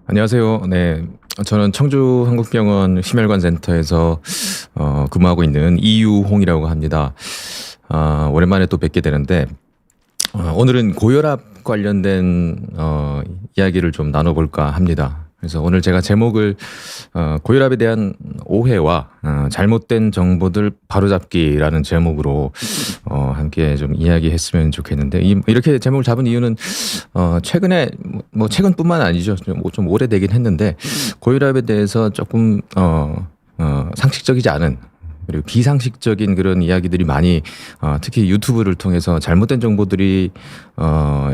안녕하세요. 네. 저는 청주 한국병원 심혈관 센터에서 근무하고 있는 이유홍이라고 합니다. 오랜만에 또 뵙게 되는데 오늘은 고혈압 관련된 이야기를 좀 나눠볼까 합니다. 그래서 오늘 제가 제목을 고혈압에 대한 오해와 잘못된 정보들 바로잡기라는 제목으로 함께 좀 이야기했으면 좋겠는데 이렇게 제목을 잡은 이유는 최근에 뭐 최근뿐만 아니죠. 좀 오래되긴 했는데 고혈압에 대해서 조금 상식적이지 않은 그리고 비상식적인 그런 이야기들이 많이 특히 유튜브를 통해서 잘못된 정보들이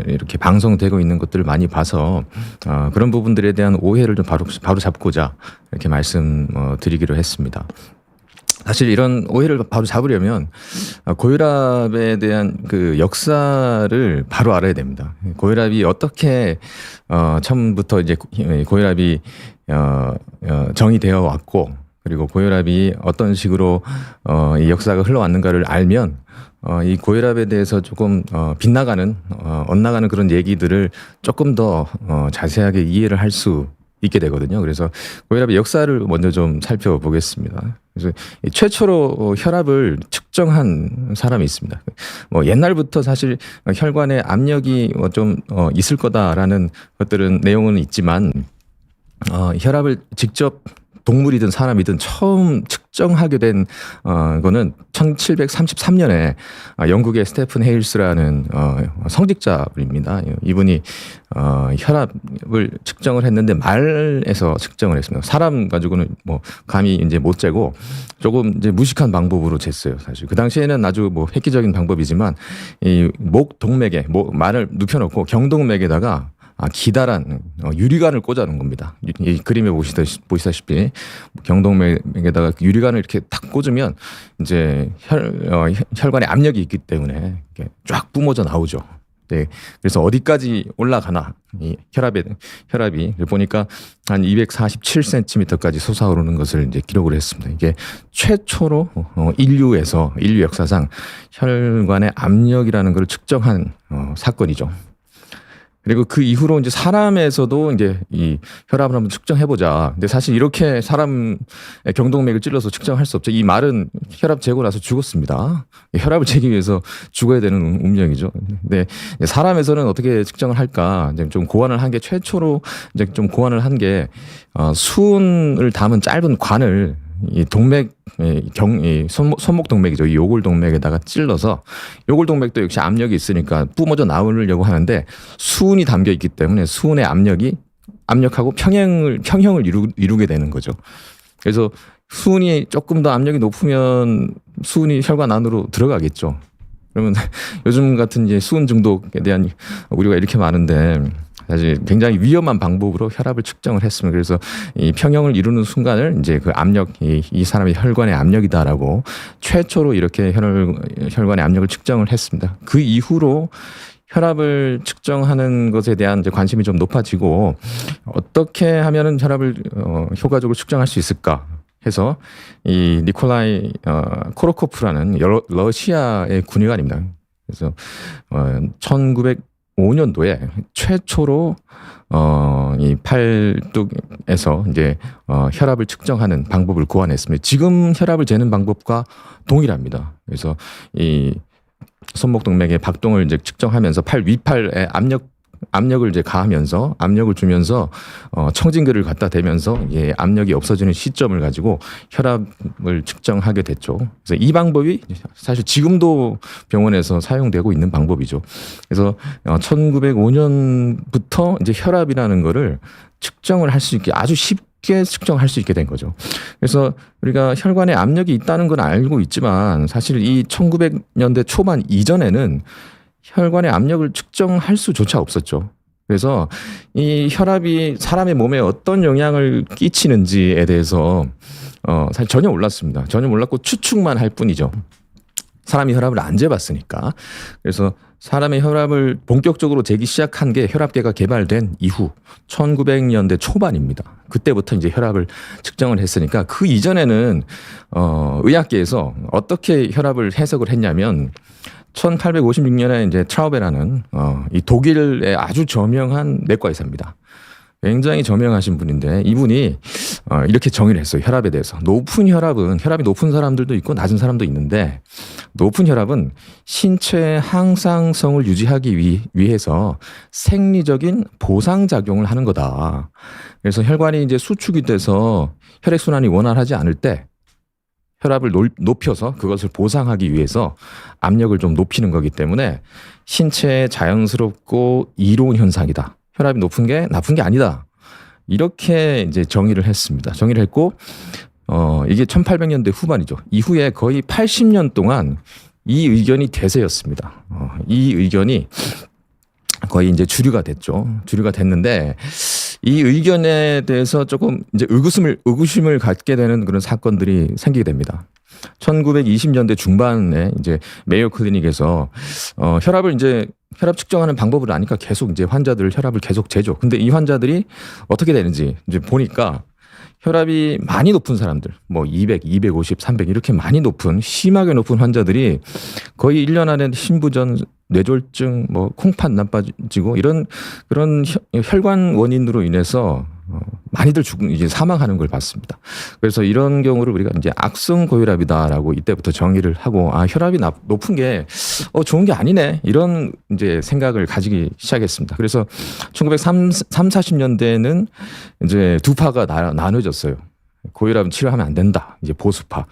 이렇게 방송되고 있는 것들을 많이 봐서 그런 부분들에 대한 오해를 좀 바로 잡고자 이렇게 말씀드리기로 했습니다. 사실 이런 오해를 바로 잡으려면 고혈압에 대한 그 역사를 바로 알아야 됩니다. 고혈압이 어떻게 처음부터 이제 고혈압이 정의되어 왔고 그리고 고혈압이 어떤 식으로 이 역사가 흘러왔는가를 알면 이 고혈압에 대해서 조금 빗나가는 엇나가는 그런 얘기들을 조금 더 자세하게 이해를 할 수 있게 되거든요. 그래서 고혈압의 역사를 먼저 좀 살펴보겠습니다. 그래서 최초로 혈압을 측정한 사람이 있습니다. 뭐 옛날부터 사실 혈관에 압력이 좀 있을 거다라는 것들은 내용은 있지만 혈압을 직접 동물이든 사람이든 처음 측정하게 된 거는 1733년에 영국의 스테픈 헤일스라는 성직자입니다. 이분이 혈압을 측정을 했는데 말에서 측정을 했습니다. 사람 가지고는 뭐 감히 이제 못 재고 조금 이제 무식한 방법으로 쟀어요. 사실 그 당시에는 아주 뭐 획기적인 방법이지만 이 목 동맥에 말을 눕혀놓고 경동맥에다가 기다란 유리관을 꽂아놓은 겁니다. 이 그림에 보시다시피 경동맥에다가 유리관을 이렇게 탁 꽂으면 이제 혈관에 압력이 있기 때문에 이렇게 쫙 뿜어져 나오죠. 네, 그래서 어디까지 올라가나 이 혈압이 보니까 한 247cm까지 솟아오르는 것을 이제 기록을 했습니다. 이게 최초로 인류 역사상 혈관의 압력이라는 걸 측정한 사건이죠. 그리고 그 이후로 이제 사람에서도 이제 이 혈압을 한번 측정해보자. 근데 사실 이렇게 사람의 경동맥을 찔러서 측정할 수 없죠. 이 말은 혈압 재고 나서 죽었습니다. 혈압을 재기 위해서 죽어야 되는 운명이죠. 근데 사람에서는 어떻게 측정을 할까? 이제 좀 고안을 한 게 최초로 이제 좀 고안을 한 게 수은을 담은 짧은 관을 이 동맥, 손목 동맥이죠. 이 요골 동맥에다가 찔러서 요골 동맥도 역시 압력이 있으니까 뿜어져 나오려고 하는데 수은이 담겨 있기 때문에 수은의 압력하고 평형을 이루게 되는 거죠. 그래서 수은이 조금 더 압력이 높으면 수은이 혈관 안으로 들어가겠죠. 그러면 요즘 같은 이제 수은 중독에 대한 우려가 이렇게 많은데 사실 굉장히 위험한 방법으로 혈압을 측정을 했습니다. 그래서 이 평형을 이루는 순간을 이제 그 압력, 이 사람의 혈관의 압력이다라고 최초로 이렇게 혈관의 압력을 측정을 했습니다. 그 이후로 혈압을 측정하는 것에 대한 이제 관심이 좀 높아지고 어떻게 하면은 혈압을 효과적으로 측정할 수 있을까 해서 이 니콜라이 코로코프라는 러시아의 군의관입니다. 그래서 1905년도에 최초로 이 팔뚝에서 이제 혈압을 측정하는 방법을 고안했습니다. 지금 혈압을 재는 방법과 동일합니다. 그래서 이 손목 동맥의 박동을 이제 측정하면서 팔 위팔에 압력을 이제 가하면서 압력을 주면서 청진기를 갖다 대면서 압력이 없어지는 시점을 가지고 혈압을 측정하게 됐죠. 그래서 이 방법이 사실 지금도 병원에서 사용되고 있는 방법이죠. 그래서 1905년부터 이제 혈압이라는 거를 측정을 할 수 있게 아주 쉽게 측정할 수 있게 된 거죠. 그래서 우리가 혈관에 압력이 있다는 건 알고 있지만 사실 이 1900년대 초반 이전에는 혈관의 압력을 측정할 수조차 없었죠. 그래서 이 혈압이 사람의 몸에 어떤 영향을 끼치는지에 대해서 사실 전혀 몰랐습니다. 전혀 몰랐고 추측만 할 뿐이죠. 사람이 혈압을 안 재봤으니까. 그래서 사람의 혈압을 본격적으로 재기 시작한 게 혈압계가 개발된 이후 1900년대 초반입니다. 그때부터 이제 혈압을 측정을 했으니까 그 이전에는 의학계에서 어떻게 혈압을 해석을 했냐면 1856년에 이제 트라우베라는 이 독일의 아주 저명한 내과 의사입니다. 굉장히 저명하신 분인데 이분이 이렇게 정의를 했어요. 혈압에 대해서. 높은 혈압은 혈압이 높은 사람들도 있고 낮은 사람도 있는데 높은 혈압은 신체의 항상성을 유지하기 위해서 생리적인 보상작용을 하는 거다. 그래서 혈관이 이제 수축이 돼서 혈액순환이 원활하지 않을 때 혈압을 높여서 그것을 보상하기 위해서 압력을 좀 높이는 거기 때문에 신체에 자연스럽고 이로운 현상이다. 혈압이 높은 게 나쁜 게 아니다. 이렇게 이제 정의를 했습니다. 정의를 했고, 이게 1800년대 후반이죠. 이후에 거의 80년 동안 이 의견이 대세였습니다. 이 의견이 거의 이제 주류가 됐죠. 주류가 됐는데 이 의견에 대해서 조금 이제 의구심을 갖게 되는 그런 사건들이 생기게 됩니다. 1920년대 중반에 이제 메이오 클리닉에서 혈압 측정하는 방법을 아니까 계속 이제 환자들 혈압을 계속 재죠. 근데 이 환자들이 어떻게 되는지 이제 보니까 혈압이 많이 높은 사람들, 뭐 200, 250, 300 이렇게 많이 높은 심하게 높은 환자들이 거의 1년 안에 심부전, 뇌졸중, 뭐 콩팥 나빠지고 이런 그런 혈관 원인으로 인해서 많이들 이제 사망하는 걸 봤습니다. 그래서 이런 경우를 우리가 이제 악성 고혈압이다라고 이때부터 정의를 하고 혈압이 높은 게 좋은 게 아니네 이런 이제 생각을 가지기 시작했습니다. 그래서 1940년대에는 이제 두 파가 나눠졌어요. 고혈압은 치료하면 안 된다. 이제 보수파.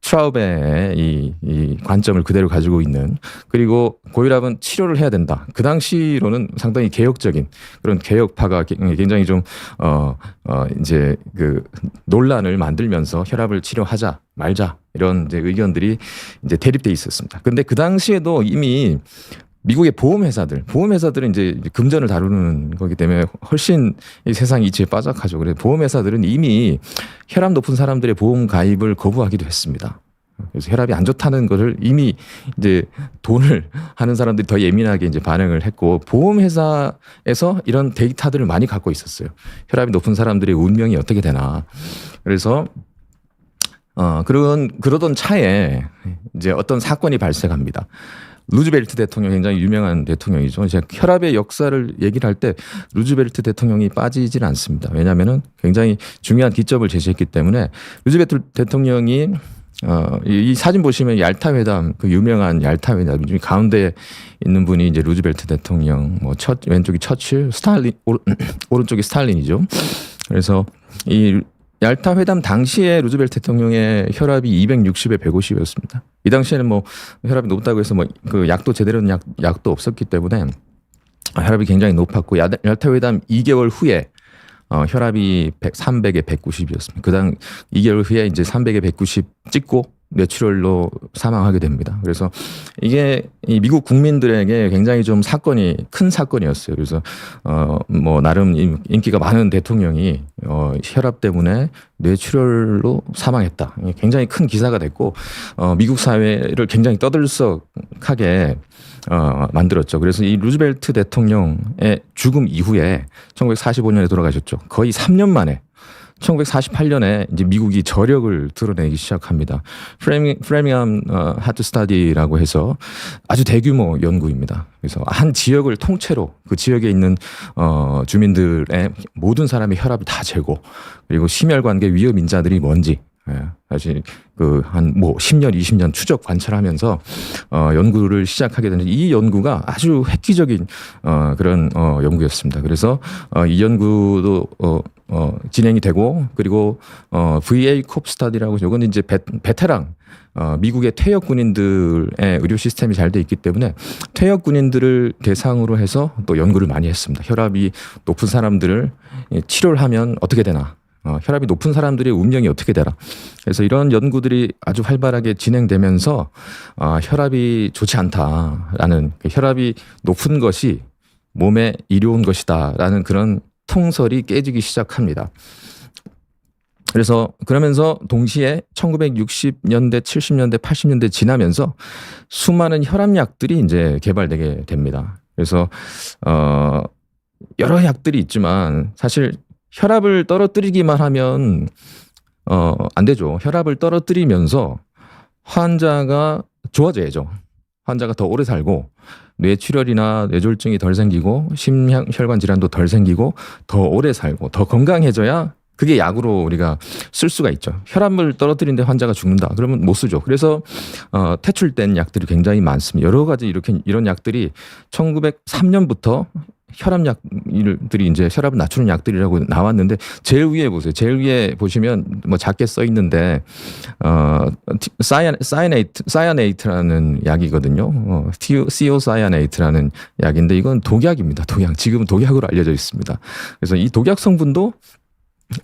트라우베의 이 관점을 그대로 가지고 있는, 그리고 고혈압은 치료를 해야 된다. 그 당시로는 상당히 개혁적인 그런 개혁파가 굉장히 좀 이제 그 논란을 만들면서 혈압을 치료하자 말자 이런 이제 의견들이 이제 대립돼 있었습니다. 근데 그 당시에도 이미 미국의 보험회사들은 이제 금전을 다루는 거기 때문에 훨씬 이 세상 이치에 빠삭하죠. 그래서 보험회사들은 이미 혈압 높은 사람들의 보험 가입을 거부하기도 했습니다. 그래서 혈압이 안 좋다는 것을 이미 이제 돈을 하는 사람들이 더 예민하게 이제 반응을 했고, 보험회사에서 이런 데이터들을 많이 갖고 있었어요. 혈압이 높은 사람들의 운명이 어떻게 되나. 그래서 그러던 차에 이제 어떤 사건이 발생합니다. 루즈벨트 대통령, 굉장히 유명한 대통령이죠. 제가 혈압의 역사를 얘기를 할 때 루즈벨트 대통령이 빠지질 않습니다. 왜냐하면은 굉장히 중요한 기점을 제시했기 때문에. 루즈벨트 대통령이 이 사진 보시면 얄타회담, 그 유명한 얄타회담 중에 가운데 있는 분이 이제 루즈벨트 대통령, 뭐 왼쪽이 처칠, 스탈린, 오른쪽이 스탈린이죠. 그래서 이 얄타 회담 당시에 루즈벨트 대통령의 혈압이 260에 150이었습니다. 이 당시에는 뭐 혈압이 높다고 해서 뭐 그 약도 제대로 된 약도 없었기 때문에 혈압이 굉장히 높았고, 얄타 회담 2개월 후에 혈압이 300에 190이었습니다. 그다음 2개월 후에 이제 300에 190 찍고 뇌출혈로 사망하게 됩니다. 그래서 이게 이 미국 국민들에게 굉장히 좀 큰 사건이었어요. 그래서 뭐 나름 인기가 많은 대통령이 혈압 때문에 뇌출혈로 사망했다. 굉장히 큰 기사가 됐고 미국 사회를 굉장히 떠들썩하게 만들었죠. 그래서 이 루즈벨트 대통령의 죽음 이후에 1945년에 돌아가셨죠. 거의 3년 만에 1948년에 이제 미국이 저력을 드러내기 시작합니다. 프레밍엄 하트 스터디라고 해서 아주 대규모 연구입니다. 그래서 한 지역을 통째로 그 지역에 있는 주민들의 모든 사람의 혈압을 다 재고, 그리고 심혈관계 위험 인자들이 뭔지 사실 한 10년, 20년 추적 관찰하면서 연구를 시작하게 되는, 이 연구가 아주 획기적인 그런 연구였습니다. 그래서 이 연구도 진행이 되고, 그리고 VA 콥 스터디라고, 이건 이제 베테랑 미국의 퇴역 군인들의 의료 시스템이 잘 돼 있기 때문에 퇴역 군인들을 대상으로 해서 또 연구를 많이 했습니다. 혈압이 높은 사람들을 치료를 하면 어떻게 되나, 혈압이 높은 사람들의 운명이 어떻게 되나. 그래서 이런 연구들이 아주 활발하게 진행되면서 혈압이 좋지 않다라는, 혈압이 높은 것이 몸에 이로운 것이다라는 그런 통설이 깨지기 시작합니다. 그러면서 동시에 1960년대, 70년대, 80년대 지나면서 수많은 혈압약들이 이제 개발되게 됩니다. 그래서 여러 약들이 있지만 사실 혈압을 떨어뜨리기만 하면 안 되죠. 혈압을 떨어뜨리면서 환자가 좋아져야죠. 환자가 더 오래 살고, 뇌출혈이나 뇌졸중이 덜 생기고 심혈관 질환도 덜 생기고 더 오래 살고 더 건강해져야 그게 약으로 우리가 쓸 수가 있죠. 혈압을 떨어뜨리는데 환자가 죽는다. 그러면 못 쓰죠. 그래서 퇴출된 약들이 굉장히 많습니다. 여러 가지 이런 약들이 1903년부터 혈압약들이 이제 혈압을 낮추는 약들이라고 나왔는데 제일 위에 보세요. 제일 위에 보시면 뭐 작게 써 있는데 사이아네이트라는 약이거든요. 시오사이아네이트라는 약인데 이건 독약입니다. 독약. 지금은 독약으로 알려져 있습니다. 그래서 이 독약 성분도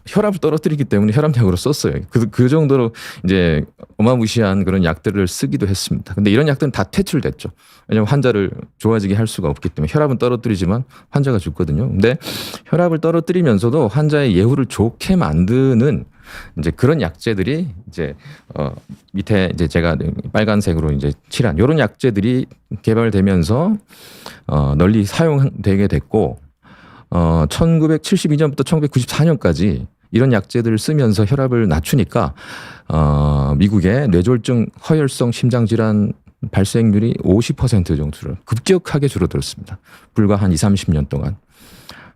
혈압을 떨어뜨리기 때문에 혈압약으로 썼어요. 그 정도로 이제 어마무시한 그런 약들을 쓰기도 했습니다. 근데 이런 약들은 다 퇴출됐죠. 왜냐하면 환자를 좋아지게 할 수가 없기 때문에 혈압은 떨어뜨리지만 환자가 죽거든요. 근데 혈압을 떨어뜨리면서도 환자의 예후를 좋게 만드는 이제 그런 약제들이 이제 밑에 이제 제가 빨간색으로 이제 칠한 이런 약제들이 개발되면서 널리 사용되게 됐고 1972년부터 1994년까지 이런 약제들을 쓰면서 혈압을 낮추니까 미국의 뇌졸중 허혈성 심장질환 발생률이 50% 정도를 급격하게 줄어들었습니다. 불과 한 30년 동안.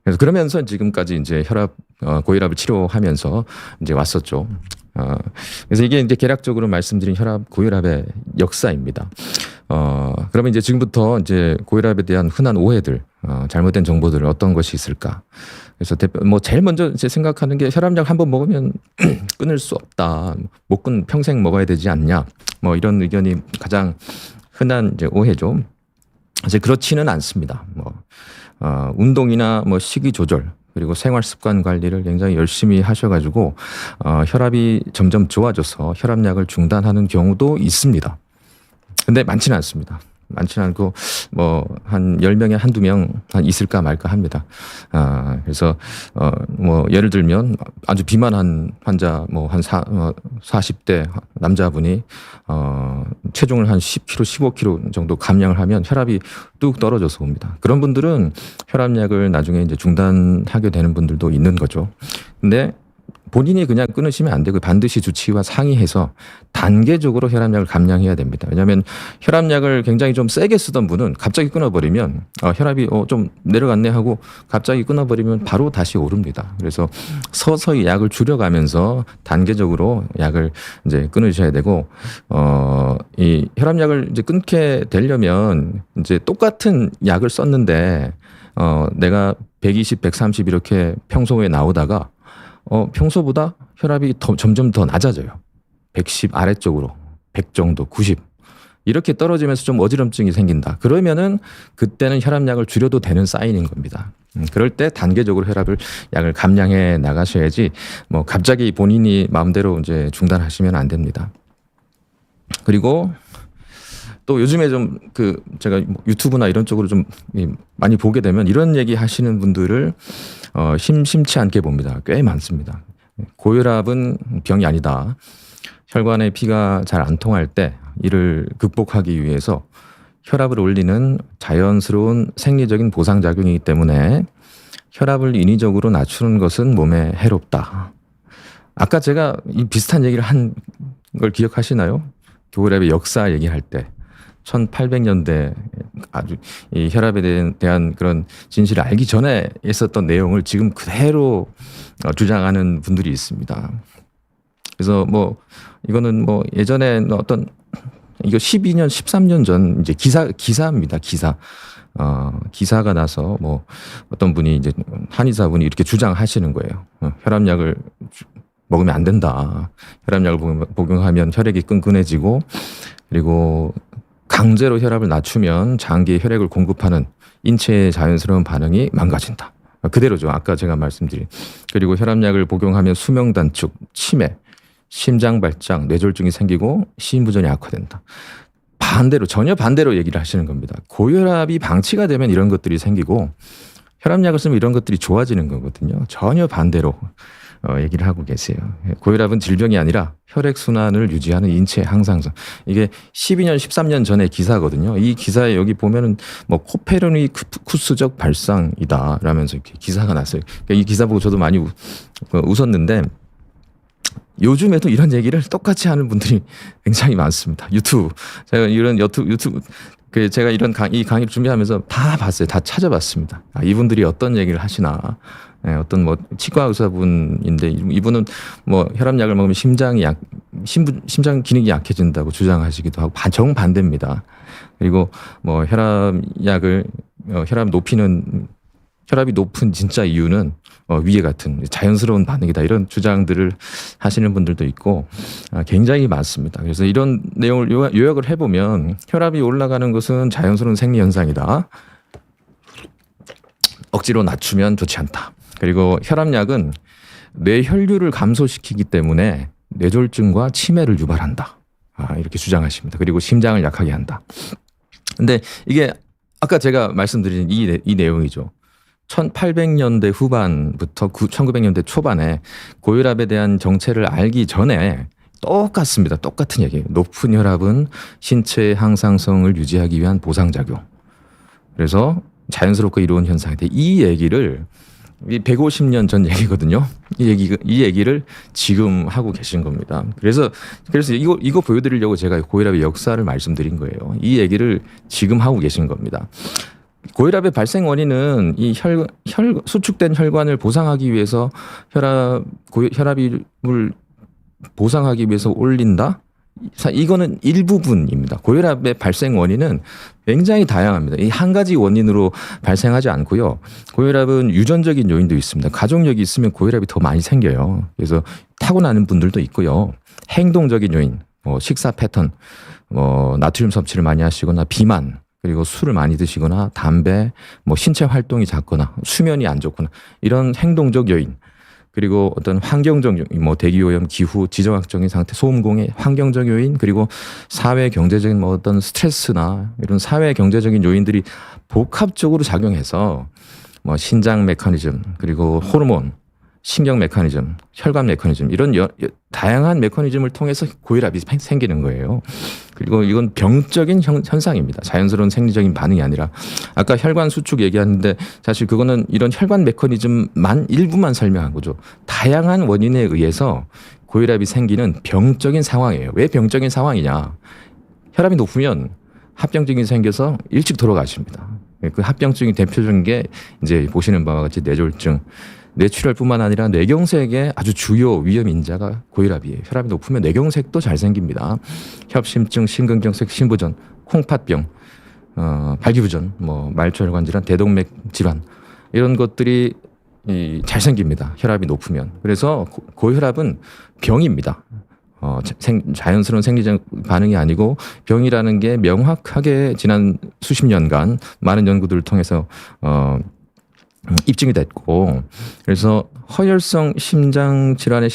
그래서 그러면서 지금까지 이제 고혈압을 치료하면서 이제 왔었죠. 그래서 이게 이제 개략적으로 말씀드린 고혈압의 역사입니다. 그러면 이제 지금부터 이제 고혈압에 대한 흔한 오해들, 잘못된 정보들 어떤 것이 있을까? 그래서 제일 먼저 이제 생각하는 게 혈압약 한번 먹으면 끊을 수 없다. 평생 먹어야 되지 않냐? 뭐 이런 의견이 가장 흔한 이제 오해죠. 이제 그렇지는 않습니다. 운동이나 식이 조절 그리고 생활 습관 관리를 굉장히 열심히 하셔가지고 혈압이 점점 좋아져서 혈압약을 중단하는 경우도 있습니다. 근데 많지는 않습니다. 많지는 않고 한 10명에 한두 명 있을까 말까 합니다. 그래서 예를 들면 아주 비만한 환자 한 40대 남자분이 체중을 한 10kg, 15kg 정도 감량을 하면 혈압이 뚝 떨어져서 옵니다. 그런 분들은 혈압약을 나중에 이제 중단하게 되는 분들도 있는 거죠. 근데 본인이 그냥 끊으시면 안 되고 반드시 주치의와 상의해서 단계적으로 혈압약을 감량해야 됩니다. 왜냐하면 혈압약을 굉장히 좀 세게 쓰던 분은 갑자기 끊어버리면 혈압이 좀 내려갔네 하고 갑자기 끊어버리면 바로 다시 오릅니다. 그래서 서서히 약을 줄여가면서 단계적으로 약을 이제 끊으셔야 되고 이 혈압약을 이제 끊게 되려면 이제 똑같은 약을 썼는데 내가 120, 130 이렇게 평소에 나오다가 평소보다 혈압이 점점 더 낮아져요. 110 아래쪽으로, 100 정도, 90 이렇게 떨어지면서 좀 어지럼증이 생긴다. 그러면은 그때는 혈압약을 줄여도 되는 사인인 겁니다. 그럴 때 단계적으로 약을 감량해 나가셔야지 갑자기 본인이 마음대로 이제 중단하시면 안 됩니다. 그리고 또 요즘에 좀 제가 유튜브나 이런 쪽으로 좀 많이 보게 되면 이런 얘기 하시는 분들을 심심치 않게 봅니다. 꽤 많습니다. 고혈압은 병이 아니다. 혈관에 피가 잘 안 통할 때 이를 극복하기 위해서 혈압을 올리는 자연스러운 생리적인 보상작용이기 때문에 혈압을 인위적으로 낮추는 것은 몸에 해롭다. 아까 제가 이 비슷한 얘기를 한 걸 기억하시나요? 고혈압의 역사 얘기할 때 1800년대 아주 이 혈압에 대한 그런 진실을 알기 전에 있었던 내용을 지금 그대로 주장하는 분들이 있습니다. 그래서 이거는 예전에 이거 12년, 13년 전 이제 기사입니다. 기사가 나서 어떤 분이 이제 한의사분이 이렇게 주장하시는 거예요. 혈압약을 먹으면 안 된다. 혈압약을 복용하면 혈액이 끈끈해지고 그리고 강제로 혈압을 낮추면 장기에 혈액을 공급하는 인체의 자연스러운 반응이 망가진다. 그대로죠. 아까 제가 말씀드린. 그리고 혈압약을 복용하면 수명 단축, 치매, 심장 발작, 뇌졸중이 생기고 심부전이 악화된다. 전혀 반대로 얘기를 하시는 겁니다. 고혈압이 방치가 되면 이런 것들이 생기고 혈압약을 쓰면 이런 것들이 좋아지는 거거든요. 전혀 반대로 얘기를 하고 계세요. 고혈압은 질병이 아니라 혈액순환을 유지하는 인체의 항상성. 이게 12년, 13년 전의 기사거든요. 이 기사에 여기 보면은 코페르니쿠스적 발상이다 라면서 이렇게 기사가 났어요. 그러니까 이 기사 보고 저도 많이 웃었는데 요즘에도 이런 얘기를 똑같이 하는 분들이 굉장히 많습니다. 제가 이런 유튜브 그 제가 이 강의를 준비하면서 다 봤어요. 다 찾아봤습니다. 아, 이분들이 어떤 얘기를 하시나. 예, 어떤 뭐 치과 의사분인데 이분은 뭐 혈압약을 먹으면 심장 기능이 약해진다고 주장하시기도 하고 정반대입니다. 그리고 뭐 혈압이 높은 진짜 이유는 위에 같은 자연스러운 반응이다 이런 주장들을 하시는 분들도 있고 굉장히 많습니다. 그래서 이런 내용을 요약을 해보면 혈압이 올라가는 것은 자연스러운 생리 현상이다. 억지로 낮추면 좋지 않다. 그리고 혈압약은 뇌혈류를 감소시키기 때문에 뇌졸중과 치매를 유발한다. 이렇게 주장하십니다. 그리고 심장을 약하게 한다. 근데 이게 아까 제가 말씀드린 이 내용이죠. 1800년대 후반부터 1900년대 초반에 고혈압에 대한 정체를 알기 전에 똑같습니다. 똑같은 얘기예요. 높은 혈압은 신체의 항상성을 유지하기 위한 보상작용. 그래서 자연스럽게 이루어진 현상인데 이 얘기를 150년 전 얘기거든요. 이 얘기를 지금 하고 계신 겁니다. 그래서 이거 보여드리려고 제가 고혈압의 역사를 말씀드린 거예요. 이 얘기를 지금 하고 계신 겁니다. 고혈압의 발생 원인은 이 수축된 혈관을 보상하기 위해서 혈압을 보상하기 위해서 올린다. 이거는 일부분입니다. 고혈압의 발생 원인은 굉장히 다양합니다. 이 한 가지 원인으로 발생하지 않고요. 고혈압은 유전적인 요인도 있습니다. 가족력이 있으면 고혈압이 더 많이 생겨요. 그래서 타고나는 분들도 있고요. 행동적인 요인, 식사 패턴, 나트륨 섭취를 많이 하시거나 비만, 그리고 술을 많이 드시거나 담배, 신체 활동이 작거나 수면이 안 좋거나 이런 행동적 요인. 그리고 어떤 환경적 요인, 대기오염, 기후, 지정학적인 상태, 소음공해, 환경적 요인, 그리고 사회 경제적인 어떤 스트레스나 이런 사회 경제적인 요인들이 복합적으로 작용해서 신장 메커니즘, 그리고 호르몬, 신경 메커니즘, 혈관 메커니즘 이런 다양한 메커니즘을 통해서 고혈압이 생기는 거예요. 그리고 이건 병적인 현상입니다. 자연스러운 생리적인 반응이 아니라 아까 혈관 수축 얘기하는데 사실 그거는 이런 혈관 메커니즘만 일부만 설명한 거죠. 다양한 원인에 의해서 고혈압이 생기는 병적인 상황이에요. 왜 병적인 상황이냐? 혈압이 높으면 합병증이 생겨서 일찍 돌아가십니다. 그 합병증이 대표적인 게 이제 보시는 바와 같이 뇌졸중, 뇌출혈뿐만 아니라 뇌경색의 아주 주요 위험 인자가 고혈압이에요. 혈압이 높으면 뇌경색도 잘 생깁니다. 협심증, 심근경색, 심부전, 콩팥병, 발기부전, 말초혈관 질환, 대동맥 질환 이런 것들이 잘 생깁니다. 혈압이 높으면. 그래서 고혈압은 병입니다. 자연스러운 생리적 반응이 아니고 병이라는 게 명확하게 지난 수십 년간 많은 연구들을 통해서 입증이 됐고, 그래서 허혈성 심장질환의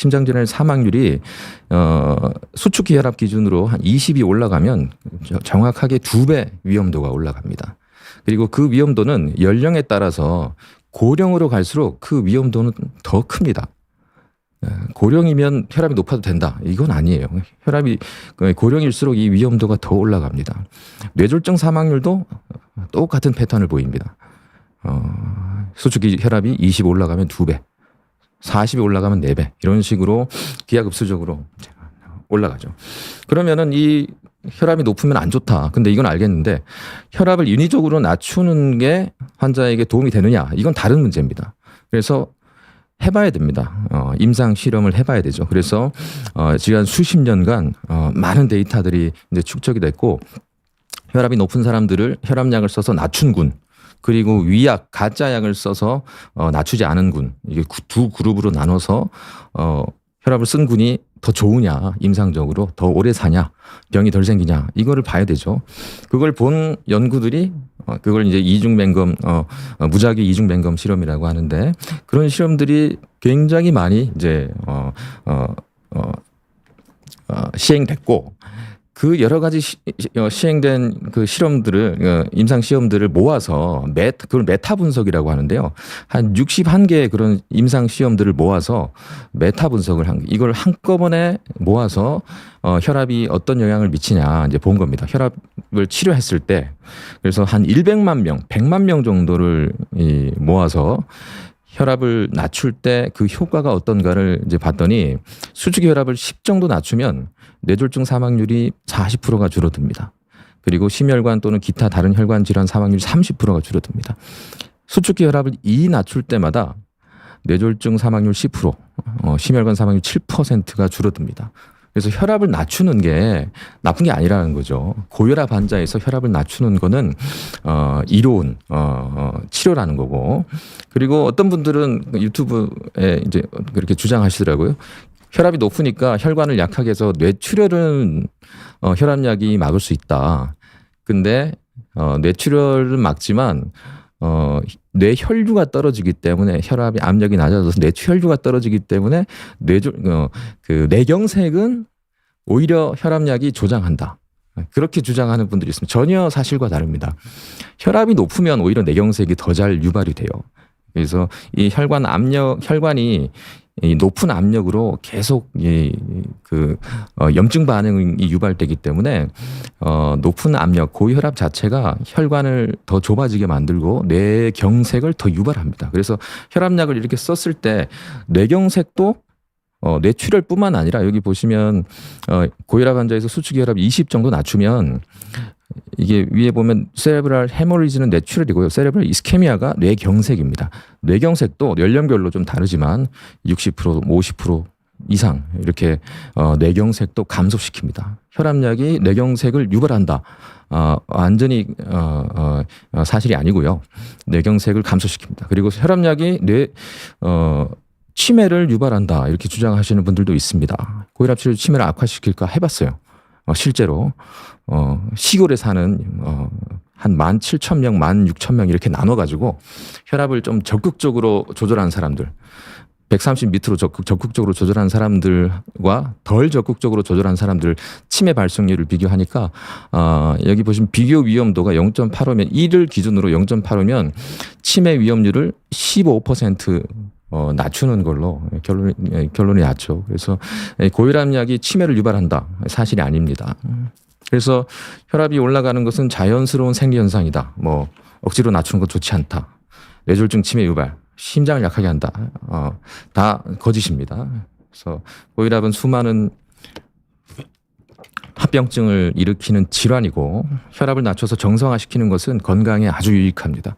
사망률이 수축기 혈압 기준으로 한 20이 올라가면 정확하게 2배 위험도가 올라갑니다. 그리고 그 위험도는 연령에 따라서 고령으로 갈수록 그 위험도는 더 큽니다. 고령이면 혈압이 높아도 된다. 이건 아니에요. 고령일수록 이 위험도가 더 올라갑니다. 뇌졸중 사망률도 똑같은 패턴을 보입니다. 수축기 혈압이 20 올라가면 2배, 40이 올라가면 4배 이런 식으로 기하급수적으로 올라가죠. 그러면은 이 혈압이 높으면 안 좋다. 근데 이건 알겠는데 혈압을 인위적으로 낮추는 게 환자에게 도움이 되느냐? 이건 다른 문제입니다. 그래서 해봐야 됩니다. 임상 실험을 해봐야 되죠. 그래서 지난 수십 년간 많은 데이터들이 이제 축적이 됐고 혈압이 높은 사람들을 혈압약을 써서 낮춘 군, 그리고 위약, 가짜 약을 써서 낮추지 않은 군, 이게 두 그룹으로 나눠서 혈압을 쓴 군이 더 좋으냐, 임상적으로 더 오래 사냐, 병이 덜 생기냐, 이거를 봐야 되죠. 그걸 본 연구들이 그걸 이제 이중맹검, 무작위 이중맹검 실험이라고 하는데 그런 실험들이 굉장히 많이 이제 시행됐고. 그 여러 가지 시행된 그 실험들을 임상 시험들을 모아서 그걸 메타 분석이라고 하는데요. 한 61개의 그런 임상 시험들을 모아서 메타 분석을 이걸 한꺼번에 모아서 혈압이 어떤 영향을 미치냐 이제 본 겁니다. 혈압을 치료했을 때 그래서 한 100만 명, 100만 명 정도를 모아서 혈압을 낮출 때 그 효과가 어떤가를 이제 봤더니 수축기 혈압을 10 정도 낮추면 뇌졸중 사망률이 40%가 줄어듭니다. 그리고 심혈관 또는 기타 다른 혈관 질환 사망률 30%가 줄어듭니다. 수축기 혈압을 2 낮출 때마다 뇌졸중 사망률 10%, 심혈관 사망률 7%가 줄어듭니다. 그래서 혈압을 낮추는 게 나쁜 게 아니라는 거죠. 고혈압 환자에서 혈압을 낮추는 거는 이로운 치료라는 거고. 그리고 어떤 분들은 유튜브에 이제 그렇게 주장하시더라고요. 혈압이 높으니까 혈관을 약하게 해서 뇌출혈은 혈압약이 막을 수 있다. 근데 뇌출혈은 막지만 뇌혈류가 떨어지기 때문에 혈압이 압력이 낮아져서 뇌혈류가 떨어지기 때문에 그 뇌경색은 오히려 혈압약이 조장한다. 그렇게 주장하는 분들이 있습니다. 전혀 사실과 다릅니다. 혈압이 높으면 오히려 뇌경색이 더 잘 유발이 돼요. 그래서 이 혈관이 이 높은 압력으로 계속 염증 반응이 유발되기 때문에 높은 압력, 고혈압 자체가 혈관을 더 좁아지게 만들고 뇌경색을 더 유발합니다. 그래서 혈압약을 이렇게 썼을 때 뇌경색도 뇌출혈뿐만 아니라 여기 보시면 고혈압 환자에서 수축 혈압 20 정도 낮추면 이게 위에 보면 세레브랄 헤모리지는 뇌출혈이고요. 세레브랄 이스케미아가 뇌경색입니다. 뇌경색도 연령별로 좀 다르지만 60%, 50% 이상 이렇게 뇌경색도 감소시킵니다. 혈압약이 뇌경색을 유발한다. 완전히 사실이 아니고요. 뇌경색을 감소시킵니다. 그리고 혈압약이 치매를 유발한다. 이렇게 주장하시는 분들도 있습니다. 고혈압 치료 치매를 악화시킬까 해봤어요. 실제로 시골에 사는 한 17,000명, 16,000명 이렇게 나눠가지고 혈압을 좀 적극적으로 조절한 사람들, 130 밑으로 적극적으로 조절한 사람들과 덜 적극적으로 조절한 사람들 치매 발생률을 비교하니까 여기 보시면 비교 위험도가 0.85면 1을 기준으로 0.85면 치매 위험률을 15% 낮추는 걸로 결론이 났죠. 그래서 고혈압약이 치매를 유발한다. 사실이 아닙니다. 그래서 혈압이 올라가는 것은 자연스러운 생리현상이다. 뭐 억지로 낮추는 것 좋지 않다. 뇌졸중 치매 유발, 심장을 약하게 한다. 다 거짓입니다. 그래서 고혈압은 수많은 합병증을 일으키는 질환이고 혈압을 낮춰서 정상화시키는 것은 건강에 아주 유익합니다.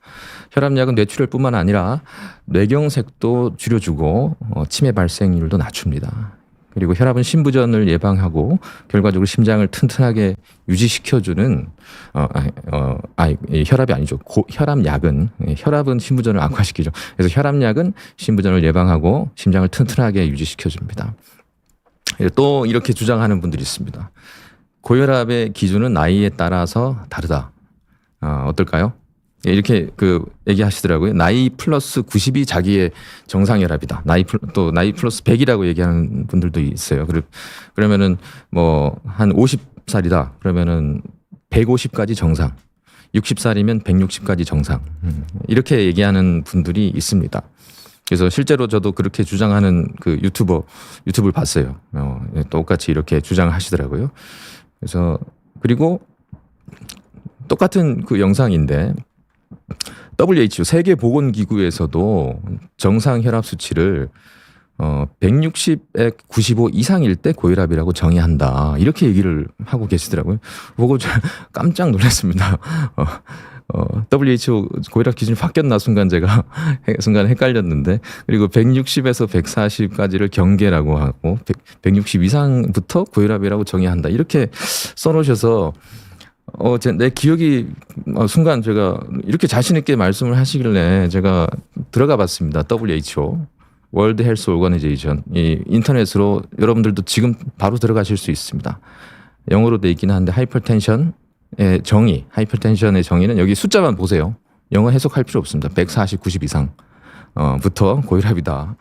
혈압약은 뇌출혈뿐만 아니라 뇌경색도 줄여주고 치매 발생률도 낮춥니다. 그리고 혈압은 심부전을 예방하고 결과적으로 심장을 튼튼하게 유지시켜주는 혈압이 아니죠. 혈압은 심부전을 악화시키죠. 그래서 혈압약은 심부전을 예방하고 심장을 튼튼하게 유지시켜줍니다. 또 이렇게 주장하는 분들이 있습니다. 고혈압의 기준은 나이에 따라서 다르다. 어떨까요? 이렇게 얘기하시더라고요. 나이 플러스 90이 자기의 정상 혈압이다. 나이 플러스 100이라고 얘기하는 분들도 있어요. 그러면은 뭐 한 50살이다. 그러면은 150까지 정상. 60살이면 160까지 정상. 이렇게 얘기하는 분들이 있습니다. 그래서 실제로 저도 그렇게 주장하는 유튜브를 봤어요. 똑같이 이렇게 주장하시더라고요. 그래서 그리고 똑같은 영상인데 WHO 세계보건기구에서도 정상 혈압 수치를 160에 95 이상일 때 고혈압이라고 정의한다. 이렇게 얘기를 하고 계시더라고요. 보고 깜짝 놀랐습니다. WHO 고혈압 기준이 바뀌었나 순간 헷갈렸는데, 그리고 160에서 140까지를 경계라고 하고 160 이상부터 고혈압이라고 정의한다. 이렇게 써놓으셔서 내 기억이 순간 제가 이렇게 자신 있게 말씀을 하시길래 제가 들어가 봤습니다. WHO 월드 헬스 오거니제이션 이 인터넷으로 여러분들도 지금 바로 들어가실 수 있습니다. 영어로 돼 있긴 한데 하이퍼텐션의 정의는 여기 숫자만 보세요. 영어 해석할 필요 없습니다. 140, 90 이상부터 고혈압이다.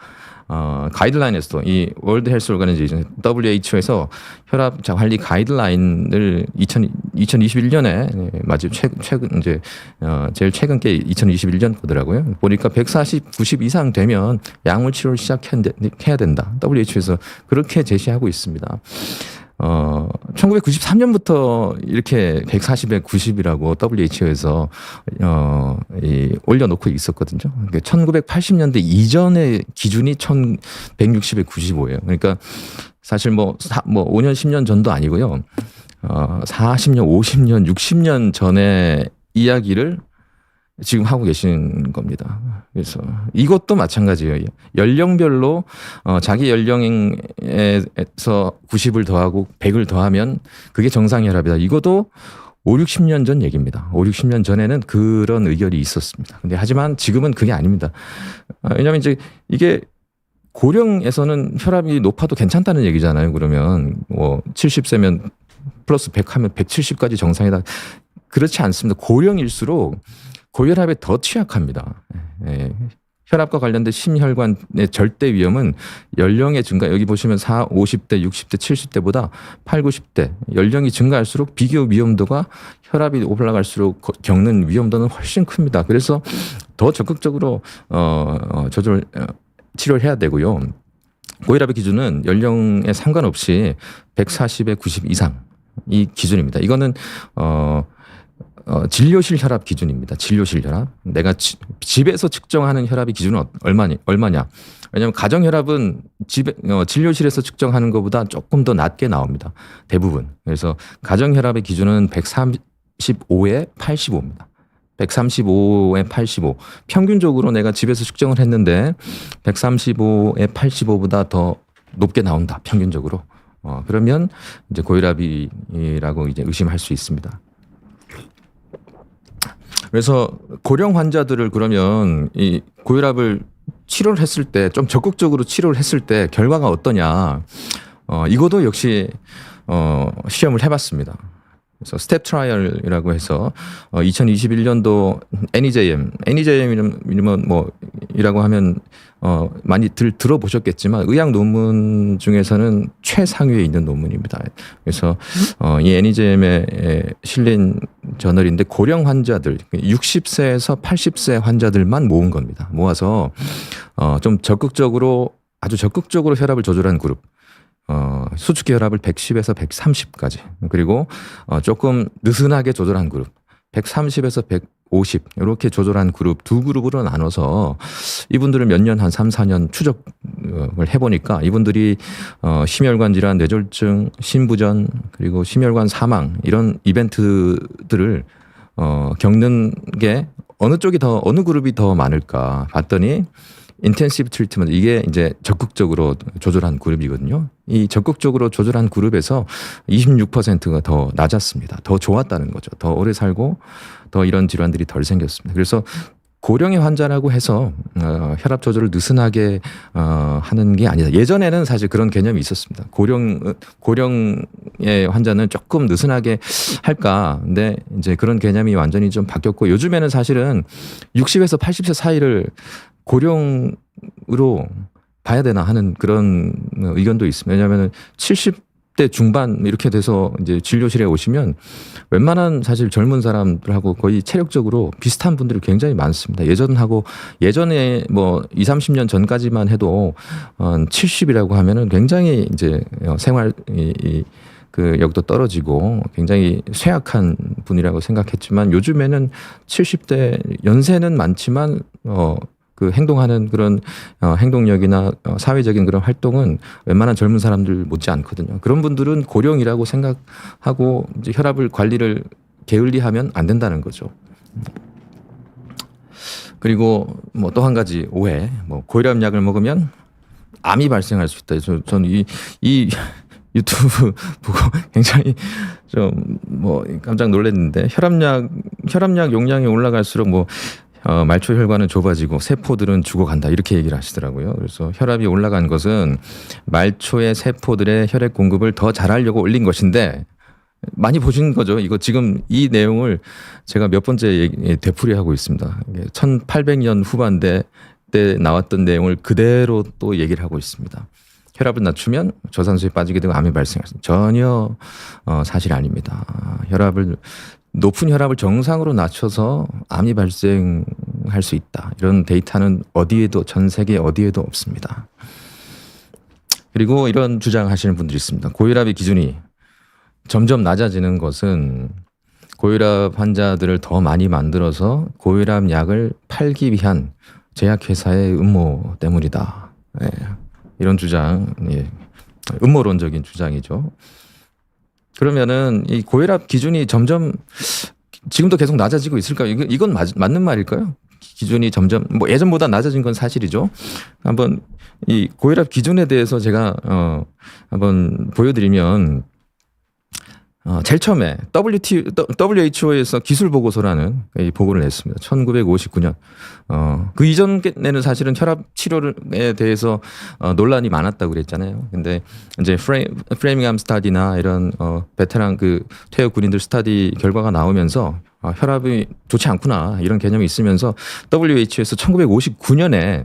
가이드라인에서도 이 월드 헬스 오거니제이션 WHO에서 혈압 관리 가이드라인을 2021년에 마지막 최근 제일 최근 게 2021년 거더라고요. 보니까 140, 90 이상 되면 약물 치료를 시작해야 된다. WHO에서 그렇게 제시하고 있습니다. 1993년부터 이렇게 140에 90이라고 WHO에서 올려놓고 있었거든요. 1980년대 이전의 기준이 160에 95예요. 그러니까 사실 뭐 5년 10년 전도 아니고요. 40년, 50년, 60년 전의 이야기를 지금 하고 계신 겁니다. 그래서 이것도 마찬가지예요. 연령별로 자기 연령에서 90을 더하고 100을 더하면 그게 정상혈압이다. 이것도 5, 60년 전 얘기입니다. 5, 60년 전에는 그런 의견이 있었습니다. 근데 하지만 지금은 그게 아닙니다. 왜냐하면 이제 이게 고령에서는 혈압이 높아도 괜찮다는 얘기잖아요. 그러면 뭐 70세면 플러스 100 하면 170까지 정상이다. 그렇지 않습니다. 고령일수록 고혈압에 더 취약합니다. 예. 혈압과 관련된 심혈관의 절대 위험은 연령의 증가, 여기 보시면 50대, 60대, 70대보다 8, 90대 연령이 증가할수록 비교 위험도가 혈압이 올라갈수록 겪는 위험도는 훨씬 큽니다. 그래서 더 적극적으로 치료를 해야 되고요. 고혈압의 기준은 연령에 상관없이 140에 90 이상 이 기준입니다. 이거는 진료실 혈압 기준입니다. 진료실 혈압. 내가 집에서 측정하는 혈압의 기준은 얼마냐? 왜냐하면 가정 혈압은 진료실에서 측정하는 것보다 조금 더 낮게 나옵니다. 대부분. 그래서 가정 혈압의 기준은 135에 85입니다. 135에 85. 평균적으로 내가 집에서 측정을 했는데 135에 85보다 더 높게 나온다. 평균적으로. 그러면 이제 고혈압이라고 이제 의심할 수 있습니다. 그래서 고령 환자들을 그러면 이 고혈압을 치료를 했을 때 좀 적극적으로 치료를 했을 때 결과가 어떠냐. 이것도 역시 시험을 해봤습니다. 그래서 스텝 트라이얼이라고 해서 2021년도 NEJM이면 뭐이라고 하면 많이 들어보셨겠지만 의학 논문 중에서는 최상위에 있는 논문입니다. 그래서 이 NEJM에 실린 저널인데 고령 환자들 60세에서 80세 환자들만 모은 겁니다. 모아서 좀 아주 적극적으로 혈압을 조절한 그룹. 수축기 혈압을 110에서 130까지 그리고 조금 느슨하게 조절한 그룹 130에서 150 이렇게 조절한 그룹 두 그룹으로 나눠서 이분들을 몇 년 한 3, 4년 추적을 해보니까 이분들이 심혈관 질환, 뇌졸중, 심부전 그리고 심혈관 사망 이런 이벤트들을 겪는 게 어느 그룹이 더 많을까 봤더니 인텐시브 트리트먼트 이게 이제 적극적으로 조절한 그룹이거든요. 이 적극적으로 조절한 그룹에서 26%가 더 낮았습니다. 더 좋았다는 거죠. 더 오래 살고 더 이런 질환들이 덜 생겼습니다. 그래서 고령의 환자라고 해서 혈압 조절을 느슨하게 하는 게 아니다. 예전에는 사실 그런 개념이 있었습니다. 고령의 환자는 조금 느슨하게 할까. 근데 이제 그런 개념이 완전히 좀 바뀌었고 요즘에는 사실은 60에서 80세 사이를 고령으로 봐야 되나 하는 그런 의견도 있습니다. 왜냐하면 70대 중반 이렇게 돼서 이제 진료실에 오시면 웬만한 사실 젊은 사람들하고 거의 체력적으로 비슷한 분들이 굉장히 많습니다. 예전에 뭐 20, 30년 전까지만 해도 70이라고 하면은 굉장히 이제 생활 그 여기도 떨어지고 굉장히 쇠약한 분이라고 생각했지만 요즘에는 70대 연세는 많지만 그 행동하는 그런 행동력이나 사회적인 그런 활동은 웬만한 젊은 사람들 못지 않거든요. 그런 분들은 고령이라고 생각하고 이제 혈압을 관리를 게을리하면 안 된다는 거죠. 그리고 뭐 또 한 가지 오해, 뭐 고혈압 약을 먹으면 암이 발생할 수 있다. 저는 이 유튜브 보고 굉장히 좀 뭐 깜짝 놀랐는데 혈압약 용량이 올라갈수록 뭐 말초 혈관은 좁아지고 세포들은 죽어간다 이렇게 얘기를 하시더라고요. 그래서 혈압이 올라간 것은 말초의 세포들의 혈액 공급을 더 잘하려고 올린 것인데 많이 보신 거죠. 이거 지금 이 내용을 제가 몇 번째 되풀이하고 있습니다. 1800년 후반대 때 나왔던 내용을 그대로 또 얘기를 하고 있습니다. 혈압을 낮추면 저산소에 빠지게 되고 암이 발생할 수 전혀 사실이 아닙니다. 높은 혈압을 정상으로 낮춰서 암이 발생할 수 있다. 이런 데이터는 전 세계 어디에도 없습니다. 그리고 이런 주장하시는 분들이 있습니다. 고혈압의 기준이 점점 낮아지는 것은 고혈압 환자들을 더 많이 만들어서 고혈압 약을 팔기 위한 제약회사의 음모 때문이다. 네. 이런 주장, 음모론적인 주장이죠. 그러면은 이 고혈압 기준이 점점 지금도 계속 낮아지고 있을까요? 이건 맞는 말일까요? 기준이 점점 뭐 예전보다 낮아진 건 사실이죠. 한번 이 고혈압 기준에 대해서 제가 한번 보여드리면 제일 처음에 WHO에서 기술 보고서라는 이 보고를 냈습니다. 1959년. 그 이전에는 사실은 혈압 치료에 대해서 논란이 많았다고 그랬잖아요. 근데 이제 프레밍함 스타디나 이런 베테랑 그 퇴役 군인들 스타디 결과가 나오면서 혈압이 좋지 않구나 이런 개념이 있으면서 WHO에서 1959년에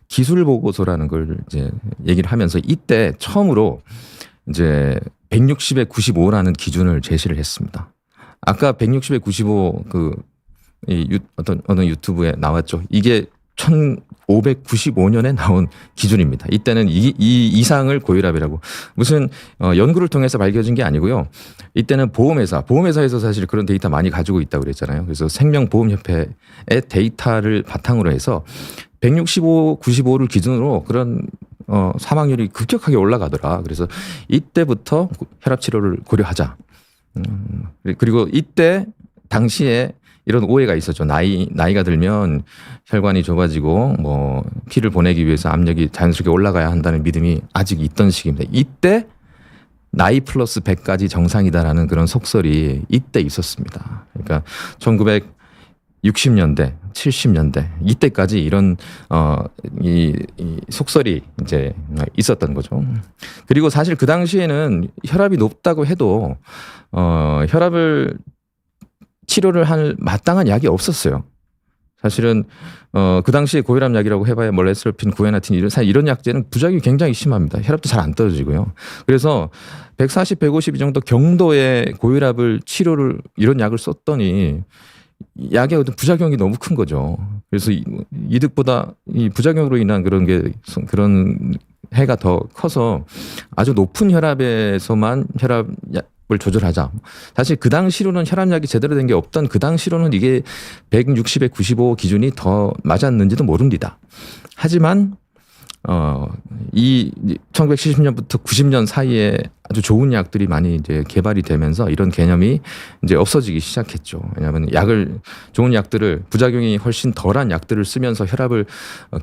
기술 보고서라는 걸 이제 얘기를 하면서 이때 처음으로 이제 160에 95라는 기준을 제시를 했습니다. 아까 160에 95 어느 유튜브에 나왔죠. 이게 1595년에 나온 기준입니다. 이때는 이 이상을 고혈압이라고 무슨 연구를 통해서 밝혀진 게 아니고요. 이때는 보험회사에서 사실 그런 데이터 많이 가지고 있다고 그랬잖아요. 그래서 생명보험협회의 데이터를 바탕으로 해서 165, 95를 기준으로 그런 사망률이 급격하게 올라가더라. 그래서 이때부터 혈압 치료를 고려하자. 그리고 이때 당시에 이런 오해가 있었죠. 나이가 들면 혈관이 좁아지고 뭐 피를 보내기 위해서 압력이 자연스럽게 올라가야 한다는 믿음이 아직 있던 시기입니다. 이때 나이 플러스 100까지 정상이다라는 그런 속설이 이때 있었습니다. 그러니까 1960년대, 70년대 이때까지 이런 이 속설이 이제 있었던 거죠. 그리고 사실 그 당시에는 혈압이 높다고 해도 혈압을 치료를 할 마땅한 약이 없었어요. 사실은 그 당시에 고혈압 약이라고 해봐야 몰레스르핀, 구에나틴 이런 약제는 부작용이 굉장히 심합니다. 혈압도 잘 안 떨어지고요. 그래서 140, 150 이 정도 경도의 고혈압을 치료를 이런 약을 썼더니 약의 어떤 부작용이 너무 큰 거죠. 그래서 이득보다 이 부작용으로 인한 그런 해가 더 커서 아주 높은 혈압에서만 혈압을 조절하자. 사실 그 당시로는 혈압약이 제대로 된 게 없던 그 당시로는 이게 160에 95 기준이 더 맞았는지도 모릅니다. 하지만 이 1970년부터 90년 사이에 아주 좋은 약들이 많이 이제 개발이 되면서 이런 개념이 이제 없어지기 시작했죠. 왜냐하면 좋은 약들을 부작용이 훨씬 덜한 약들을 쓰면서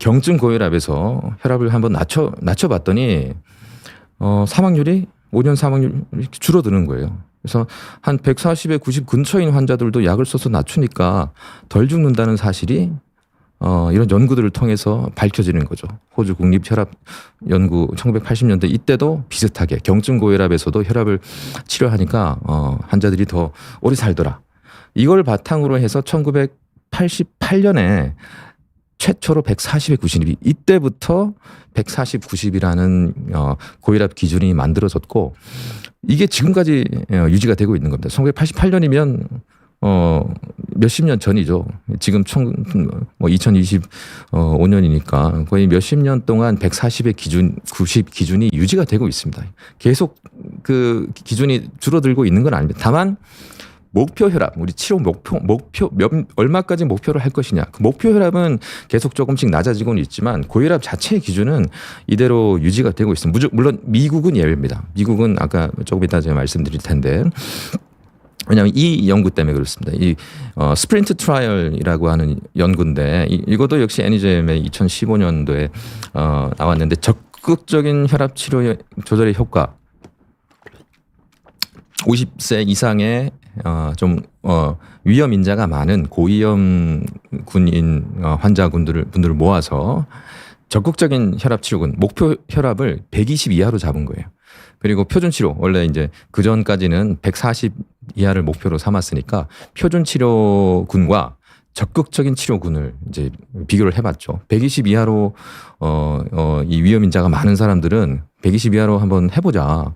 경증 고혈압에서 혈압을 한번 낮춰봤더니 사망률이 5년 사망률이 줄어드는 거예요. 그래서 한 140에 90 근처인 환자들도 약을 써서 낮추니까 덜 죽는다는 사실이 이런 연구들을 통해서 밝혀지는 거죠. 호주 국립혈압연구 1980년대 이때도 비슷하게 경증 고혈압에서도 혈압을 치료하니까 환자들이 더 오래 살더라. 이걸 바탕으로 해서 1988년에 최초로 140에 90이 이때부터 140, 90이라는 고혈압 기준이 만들어졌고 이게 지금까지 유지가 되고 있는 겁니다. 1988년이면 몇십 년 전이죠. 지금 2025년이니까 거의 몇십 년 동안 140의 기준, 90 기준이 유지가 되고 있습니다. 계속 그 기준이 줄어들고 있는 건 아닙니다. 다만 목표 혈압, 우리 치료 얼마까지 목표를 할 것이냐. 그 목표 혈압은 계속 조금씩 낮아지고는 있지만 고혈압 자체의 기준은 이대로 유지가 되고 있습니다. 물론 미국은 예외입니다. 미국은 아까 조금 이따 제가 말씀드릴 텐데. 왜냐하면 이 연구 때문에 그렇습니다. 이 스프린트 트라이얼이라고 하는 연구인데 이것도 역시 애니잼의 2015년도에 나왔는데 적극적인 혈압 치료 조절의 효과 50세 이상의 위험 인자가 많은 고위험 군인 환자분들을 모아서 적극적인 혈압 치료군 목표 혈압을 120 이하로 잡은 거예요. 그리고 표준 치료 원래 이제 그 전까지는 140 이하를 목표로 삼았으니까 표준 치료군과 적극적인 치료군을 이제 비교를 해봤죠. 120 이하로 이 위험 인자가 많은 사람들은 120 이하로 한번 해보자.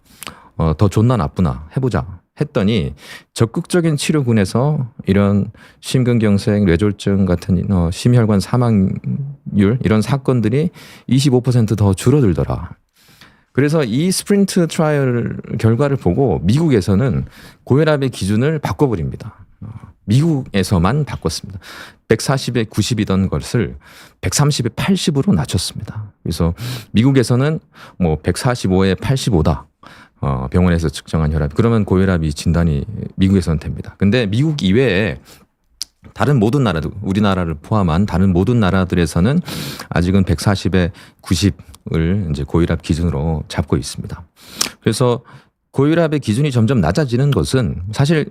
더 좋나 나쁘나 해보자 했더니 적극적인 치료군에서 이런 심근경색, 뇌졸중 같은 심혈관 사망률 이런 사건들이 25% 더 줄어들더라. 그래서 이 스프린트 트라이얼 결과를 보고 미국에서는 고혈압의 기준을 바꿔버립니다. 미국에서만 바꿨습니다. 140에 90이던 것을 130에 80으로 낮췄습니다. 그래서 미국에서는 뭐 145에 85다. 병원에서 측정한 혈압. 그러면 고혈압이 진단이 미국에서는 됩니다. 근데 미국 이외에 다른 모든 나라들, 우리나라를 포함한 다른 모든 나라들에서는 아직은 140에 90을 이제 고혈압 기준으로 잡고 있습니다. 그래서 고혈압의 기준이 점점 낮아지는 것은 사실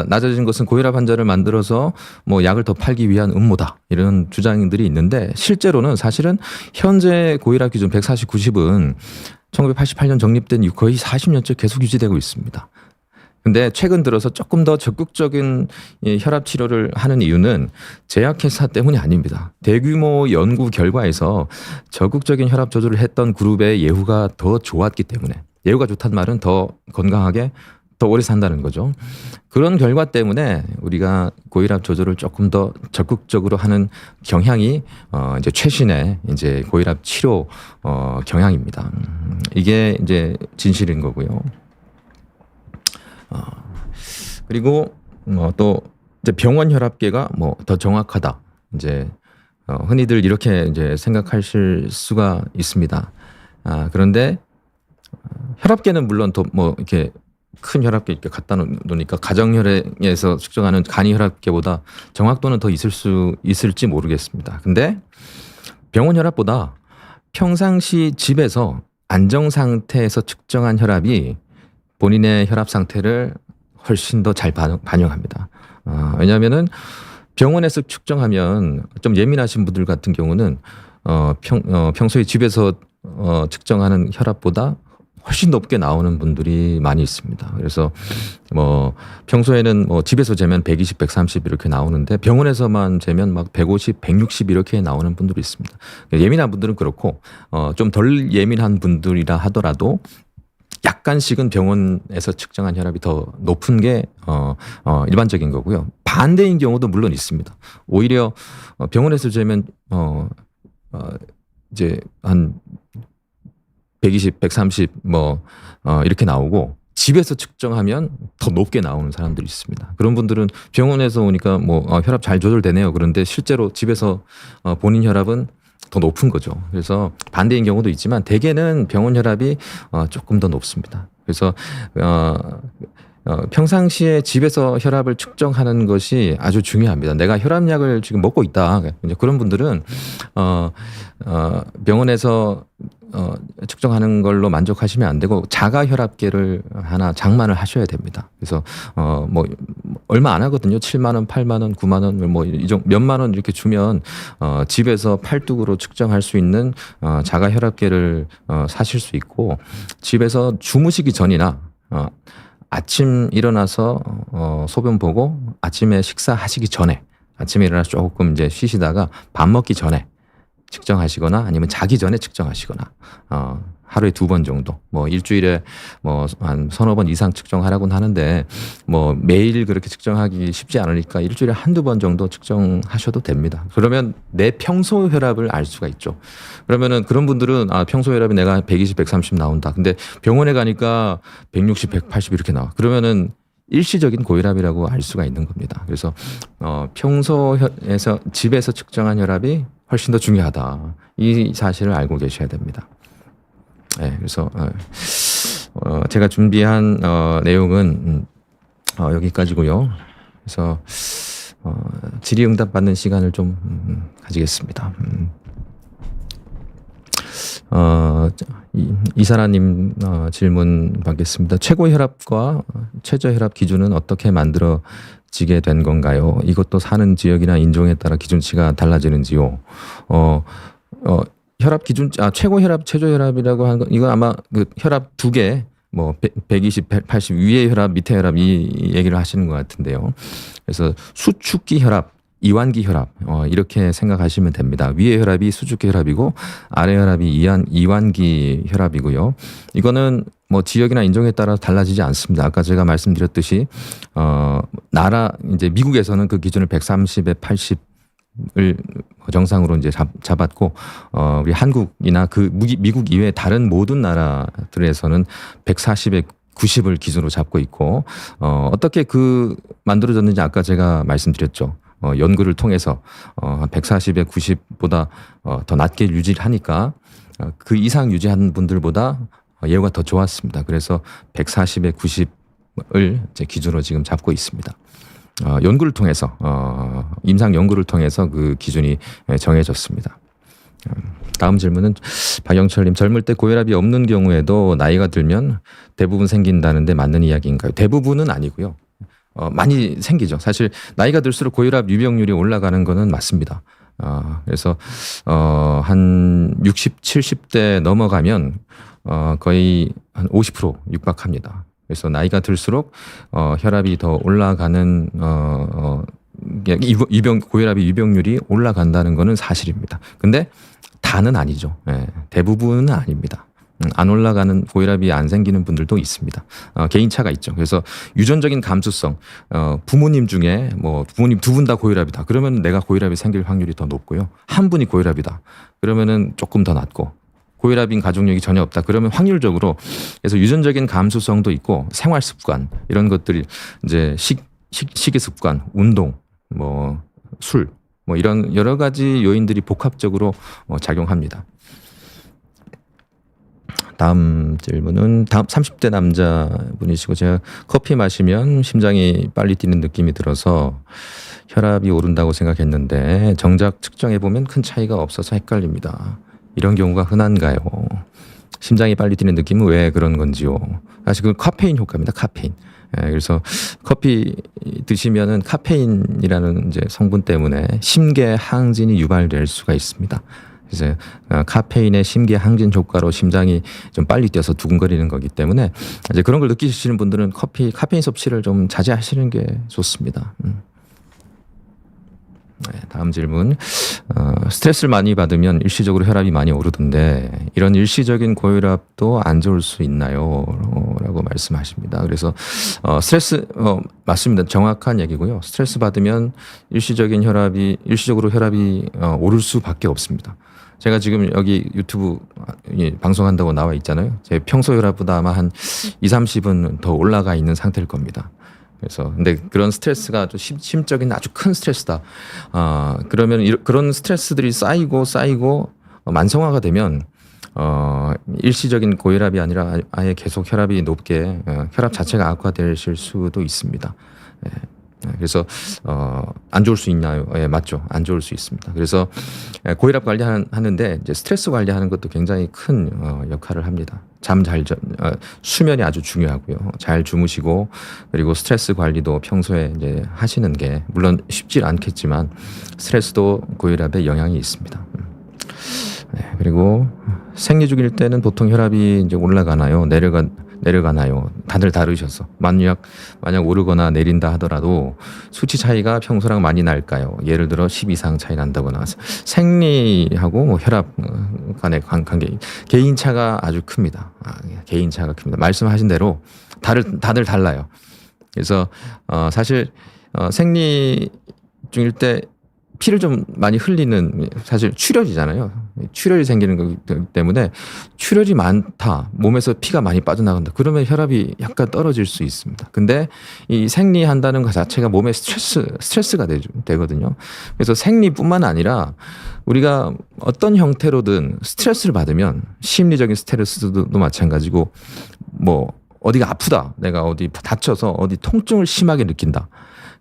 낮아진 것은 고혈압 환자를 만들어서 뭐 약을 더 팔기 위한 음모다 이런 주장들이 있는데 실제로는 사실은 현재 고혈압 기준 140, 90은 1988년 정립된 거의 40년째 계속 유지되고 있습니다. 근데 최근 들어서 조금 더 적극적인 혈압 치료를 하는 이유는 제약회사 때문이 아닙니다. 대규모 연구 결과에서 적극적인 혈압 조절을 했던 그룹의 예후가 더 좋았기 때문에, 예후가 좋다는 말은 더 건강하게 더 오래 산다는 거죠. 그런 결과 때문에 우리가 고혈압 조절을 조금 더 적극적으로 하는 경향이 이제 최신의 이제 고혈압 치료 경향입니다. 이게 이제 진실인 거고요. 그리고 또 이제 병원 혈압계가 뭐 더 정확하다. 이제 흔히들 이렇게 이제 생각하실 수가 있습니다. 그런데 혈압계는 물론 더 뭐 이렇게 큰 혈압계 이렇게 갖다 놓으니까 가정혈액에서 측정하는 간이 혈압계보다 정확도는 더 있을지 모르겠습니다. 근데 병원 혈압보다 평상시 집에서 안정 상태에서 측정한 혈압이 본인의 혈압 상태를 훨씬 더 잘 반영합니다. 왜냐하면은 병원에서 측정하면 좀 예민하신 분들 같은 경우는 평소에 집에서 측정하는 혈압보다 훨씬 높게 나오는 분들이 많이 있습니다. 그래서 뭐 평소에는 뭐 집에서 재면 120, 130 이렇게 나오는데 병원에서만 재면 막 150, 160 이렇게 나오는 분들이 있습니다. 예민한 분들은 그렇고 좀 덜 예민한 분들이라 하더라도 약간씩은 병원에서 측정한 혈압이 더 높은 게 일반적인 거고요. 반대인 경우도 물론 있습니다. 오히려 병원에서 재면 이제 한 120, 130 뭐 이렇게 나오고 집에서 측정하면 더 높게 나오는 사람들이 있습니다. 그런 분들은 병원에서 오니까 뭐 혈압 잘 조절되네요. 그런데 실제로 집에서 본인 혈압은 더 높은 거죠. 그래서 반대인 경우도 있지만 대개는 병원 혈압이 조금 더 높습니다. 그래서 평상시에 집에서 혈압을 측정하는 것이 아주 중요합니다. 내가 혈압약을 지금 먹고 있다. 그런 분들은 병원에서 측정하는 걸로 만족하시면 안 되고 자가 혈압계를 하나 장만을 하셔야 됩니다. 그래서 뭐 얼마 안 하거든요. 7만 원, 8만 원, 9만 원, 뭐 몇만 원 이렇게 주면 집에서 팔뚝으로 측정할 수 있는 자가 혈압계를 사실 수 있고 집에서 주무시기 전이나 아침 일어나서 소변 보고 아침에 식사하시기 전에 아침에 일어나서 조금 이제 쉬시다가 밥 먹기 전에 측정하시거나 아니면 자기 전에 측정하시거나 하루에 2번 정도 뭐 일주일에 뭐 한 서너 번 이상 측정하라고는 하는데 뭐 매일 그렇게 측정하기 쉽지 않으니까 일주일에 한두 번 정도 측정하셔도 됩니다. 그러면 내 평소 혈압을 알 수가 있죠. 그러면은 그런 분들은 평소 혈압이 내가 120, 130 나온다. 근데 병원에 가니까 160, 180 이렇게 나와. 그러면은 일시적인 고혈압이라고 알 수가 있는 겁니다. 그래서 평소에서 집에서 측정한 혈압이 훨씬 더 중요하다. 이 사실을 알고 계셔야 됩니다. 네, 그래서 제가 준비한 내용은 여기까지고요. 그래서 질의응답 받는 시간을 좀 가지겠습니다. 이사라님 질문 받겠습니다. 최고 혈압과 최저 혈압 기준은 어떻게 만들어지게 된 건가요? 이것도 사는 지역이나 인종에 따라 기준치가 달라지는지요? 혈압 기준, 최고 혈압, 최저 혈압이라고 하는 건 이건 아마 그 혈압 두 개, 뭐 120, 180 위의 혈압, 밑에 혈압 이 얘기를 하시는 것 같은데요. 그래서 수축기 혈압, 이완기 혈압 이렇게 생각하시면 됩니다. 위의 혈압이 수축기 혈압이고 아래 혈압이 이완기 혈압이고요. 이거는 뭐 지역이나 인종에 따라 달라지지 않습니다. 아까 제가 말씀드렸듯이 나라 이제 미국에서는 그 기준을 130에 80을 정상으로 이제 잡았고 우리 한국이나 그 미국 이외 다른 모든 나라들에서는 140에 90을 기준으로 잡고 있고 어떻게 그 만들어졌는지 아까 제가 말씀드렸죠. 연구를 통해서 140에 90보다 더 낮게 유지를 하니까 그 이상 유지한 분들보다 예후가 더 좋았습니다. 그래서 140에 90을 이제 기준으로 지금 잡고 있습니다. 연구를 통해서 임상 연구를 통해서 그 기준이 정해졌습니다. 다음 질문은 박영철님, 젊을 때 고혈압이 없는 경우에도 나이가 들면 대부분 생긴다는데 맞는 이야기인가요? 대부분은 아니고요. 많이 생기죠. 사실 나이가 들수록 고혈압 유병률이 올라가는 거는 맞습니다. 그래서 한 60, 70대 넘어가면 거의 한 50% 육박합니다. 그래서 나이가 들수록 혈압이 더 올라가는 고혈압의 유병률이 올라간다는 것은 사실입니다. 근데 다는 아니죠. 예, 대부분은 아닙니다. 안 올라가는 고혈압이 안 생기는 분들도 있습니다. 개인차가 있죠. 그래서 유전적인 감수성, 부모님 중에 뭐 부모님 두 분 다 고혈압이다. 그러면 내가 고혈압이 생길 확률이 더 높고요. 한 분이 고혈압이다. 그러면은 조금 더 낮고. 고혈압인 가족력이 전혀 없다. 그러면 확률적으로 그래서 유전적인 감수성도 있고 생활 습관 이런 것들이 이제 식이 습관, 운동, 뭐 술, 뭐 이런 여러 가지 요인들이 복합적으로 작용합니다. 다음 질문은 30대 남자분이시고 제가 커피 마시면 심장이 빨리 뛰는 느낌이 들어서 혈압이 오른다고 생각했는데 정작 측정해 보면 큰 차이가 없어서 헷갈립니다. 이런 경우가 흔한가요? 심장이 빨리 뛰는 느낌은 왜 그런 건지요? 사실 그 카페인 효과입니다. 카페인. 그래서 커피 드시면은 카페인이라는 이제 성분 때문에 심계 항진이 유발될 수가 있습니다. 그래서 카페인의 심계 항진 효과로 심장이 좀 빨리 뛰어서 두근거리는 거기 때문에 이제 그런 걸 느끼시는 분들은 카페인 섭취를 좀 자제하시는 게 좋습니다. 네, 다음 질문. 스트레스를 많이 받으면 일시적으로 혈압이 많이 오르던데 이런 일시적인 고혈압도 안 좋을 수 있나요? 라고 말씀하십니다. 그래서 스트레스 맞습니다. 정확한 얘기고요. 스트레스 받으면 일시적으로 혈압이 오를 수밖에 없습니다. 제가 지금 여기 유튜브 방송한다고 나와 있잖아요. 제 평소 혈압보다 아마 한 2~30은 더 올라가 있는 상태일 겁니다. 그래서 근데 그런 스트레스가 아주 심적인 아주 큰 스트레스다. 그러면 그런 스트레스들이 쌓이고 만성화가 되면 일시적인 고혈압이 아니라 아예 계속 혈압이 높게 혈압 자체가 악화될 수도 있습니다. 그래서 안 좋을 수 있나요? 예, 맞죠. 안 좋을 수 있습니다. 그래서 고혈압 관리하는데 이제 스트레스 관리하는 것도 굉장히 큰 역할을 합니다. 수면이 아주 중요하고요. 잘 주무시고 그리고 스트레스 관리도 평소에 이제 하시는 게 물론 쉽지 않겠지만 스트레스도 고혈압에 영향이 있습니다. 네, 그리고 생리 중일 때는 보통 혈압이 이제 올라가나요? 내려가나요? 다들 다르셔서 만약 오르거나 내린다 하더라도 수치 차이가 평소랑 많이 날까요? 예를 들어 10 이상 차이 난다거나 생리하고 뭐 혈압 간의 관계 개인차가 아주 큽니다. 개인차가 큽니다. 말씀하신 대로 다들 달라요. 그래서 사실 생리 중일 때 피를 좀 많이 흘리는 사실 출혈이잖아요. 출혈이 생기는 거기 때문에 출혈이 많다. 몸에서 피가 많이 빠져나간다. 그러면 혈압이 약간 떨어질 수 있습니다. 근데 이 생리한다는 것 자체가 몸에 스트레스가 되거든요. 그래서 생리뿐만 아니라 우리가 어떤 형태로든 스트레스를 받으면 심리적인 스트레스도 마찬가지고 뭐 어디가 아프다. 내가 어디 다쳐서 어디 통증을 심하게 느낀다.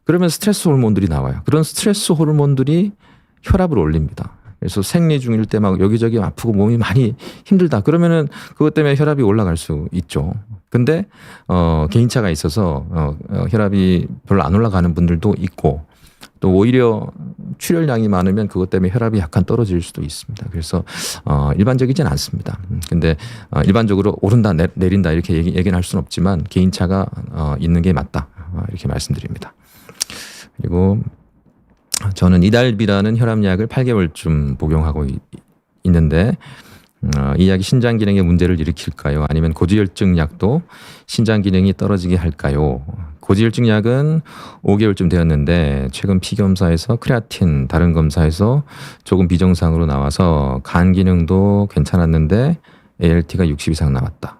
그러면 스트레스 호르몬들이 나와요. 그런 스트레스 호르몬들이 혈압을 올립니다. 그래서 생리 중일 때 막 여기저기 아프고 몸이 많이 힘들다. 그러면은 그것 때문에 혈압이 올라갈 수 있죠. 근데 개인차가 있어서 혈압이 별로 안 올라가는 분들도 있고 또 오히려 출혈량이 많으면 그것 때문에 혈압이 약간 떨어질 수도 있습니다. 그래서 일반적이진 않습니다. 근데 일반적으로 오른다 내린다 이렇게 얘기는 할 수는 없지만 개인차가 있는 게 맞다. 이렇게 말씀드립니다. 그리고 저는 이달비라는 혈압약을 8개월쯤 복용하고 있는데 이 약이 신장 기능에 문제를 일으킬까요? 아니면 고지혈증 약도 신장 기능이 떨어지게 할까요? 고지혈증 약은 5개월쯤 되었는데 최근 피검사에서 크레아틴 다른 검사에서 조금 비정상으로 나와서 간 기능도 괜찮았는데 ALT가 60 이상 나왔다.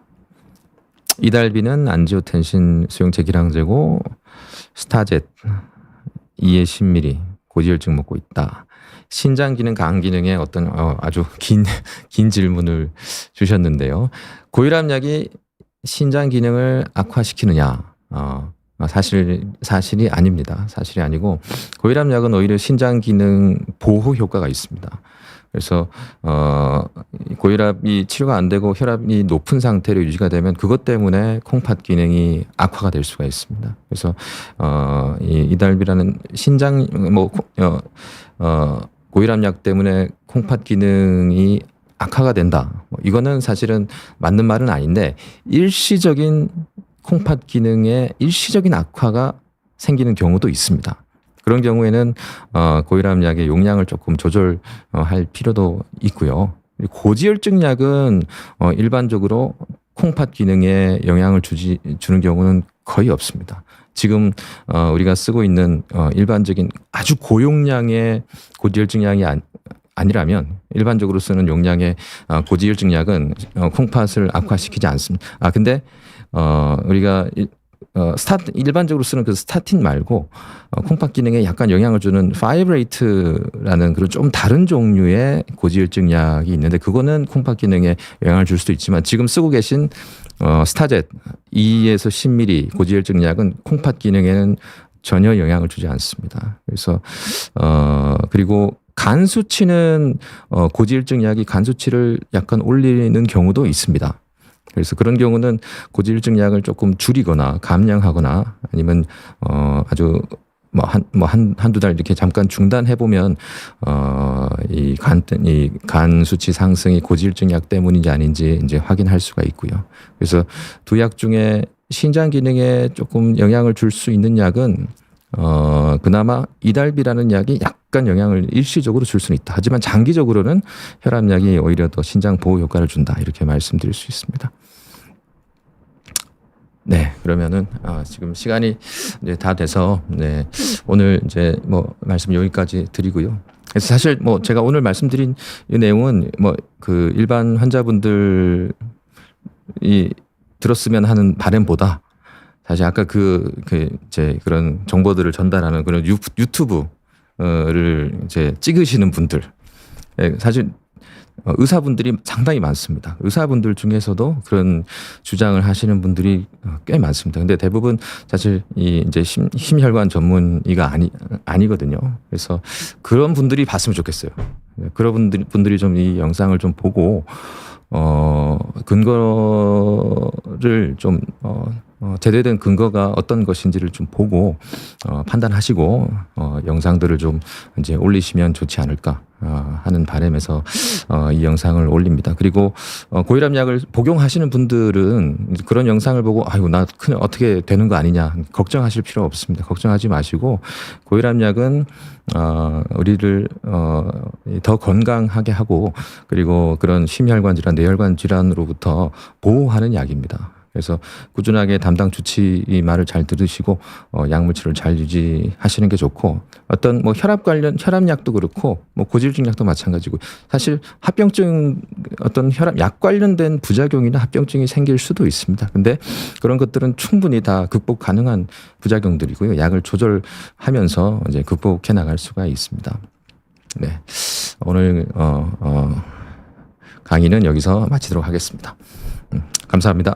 이달비는 안지오텐신 수용체 기량제고 스타젯 2에 10ml 고지혈증 먹고 있다. 신장 기능, 간 기능에 어떤 아주 긴 질문을 주셨는데요. 고혈압 약이 신장 기능을 악화시키느냐? 사실이 아닙니다. 사실이 아니고 고혈압 약은 오히려 신장 기능 보호 효과가 있습니다. 그래서 고혈압이 치료가 안 되고 혈압이 높은 상태로 유지가 되면 그것 때문에 콩팥 기능이 악화가 될 수가 있습니다. 그래서 이 이달비라는 신장 고혈압 약 때문에 콩팥 기능이 악화가 된다. 이거는 사실은 맞는 말은 아닌데 일시적인 콩팥 기능에 일시적인 악화가 생기는 경우도 있습니다. 그런 경우에는 고혈압 약의 용량을 조금 조절할 필요도 있고요. 고지혈증 약은 일반적으로 콩팥 기능에 영향을 주는 경우는 거의 없습니다. 지금 우리가 쓰고 있는 일반적인 아주 고용량의 고지혈증 약이 아니라면 일반적으로 쓰는 용량의 고지혈증 약은 콩팥을 악화시키지 않습니다. 근데 우리가 일반적으로 쓰는 그 스타틴 말고 콩팥 기능에 약간 영향을 주는 파이브레이트라는 그런 좀 다른 종류의 고지혈증 약이 있는데 그거는 콩팥 기능에 영향을 줄 수도 있지만 지금 쓰고 계신 스타젯 2에서 10ml 고지혈증 약은 콩팥 기능에는 전혀 영향을 주지 않습니다. 그래서 그리고 간 수치는 고지혈증 약이 간 수치를 약간 올리는 경우도 있습니다. 그래서 그런 경우는 고지혈증 약을 조금 줄이거나 감량하거나 아니면 아주 한두 달 이렇게 잠깐 중단해 보면 이 간 수치 상승이 고지혈증 약 때문인지 아닌지 이제 확인할 수가 있고요. 그래서 두 약 중에 신장 기능에 조금 영향을 줄 수 있는 약은 그나마 이달비라는 약이 약간 영향을 일시적으로 줄 수는 있다. 하지만 장기적으로는 혈압약이 오히려 더 신장 보호 효과를 준다. 이렇게 말씀드릴 수 있습니다. 네, 그러면은 지금 시간이 이제 다 돼서 오늘 이제 말씀 여기까지 드리고요. 그래서 사실 제가 오늘 말씀드린 이 내용은 그 일반 환자분들이 들었으면 하는 바람보다 사실 아까 이제 그런 정보들을 전달하는 그런 유튜브를 이제 찍으시는 분들 사실 의사분들이 상당히 많습니다. 의사분들 중에서도 그런 주장을 하시는 분들이 꽤 많습니다. 근데 대부분 사실 이제 심혈관 전문의가 아니거든요. 그래서 그런 분들이 봤으면 좋겠어요. 그런 분들이 좀 이 영상을 좀 보고 근거를 좀 제대된 근거가 어떤 것인지를 좀 보고 판단하시고 영상들을 좀 이제 올리시면 좋지 않을까 하는 바람에서 이 영상을 올립니다. 그리고 고혈압 약을 복용하시는 분들은 그런 영상을 보고 아이고 나 그냥 어떻게 되는 거 아니냐 걱정하실 필요 없습니다. 걱정하지 마시고 고혈압 약은 우리를 더 건강하게 하고 그리고 그런 심혈관 질환, 뇌혈관 질환으로부터 보호하는 약입니다. 그래서 꾸준하게 담당 주치의 말을 잘 들으시고 약 물치를 잘 유지하시는 게 좋고 어떤 혈압 관련 혈압약도 그렇고 고지혈증 약도 마찬가지고 사실 합병증 어떤 약 관련된 부작용이나 합병증이 생길 수도 있습니다. 근데 그런 것들은 충분히 다 극복 가능한 부작용들이고요. 약을 조절하면서 이제 극복해 나갈 수가 있습니다. 네, 오늘 강의는 여기서 마치도록 하겠습니다. 감사합니다.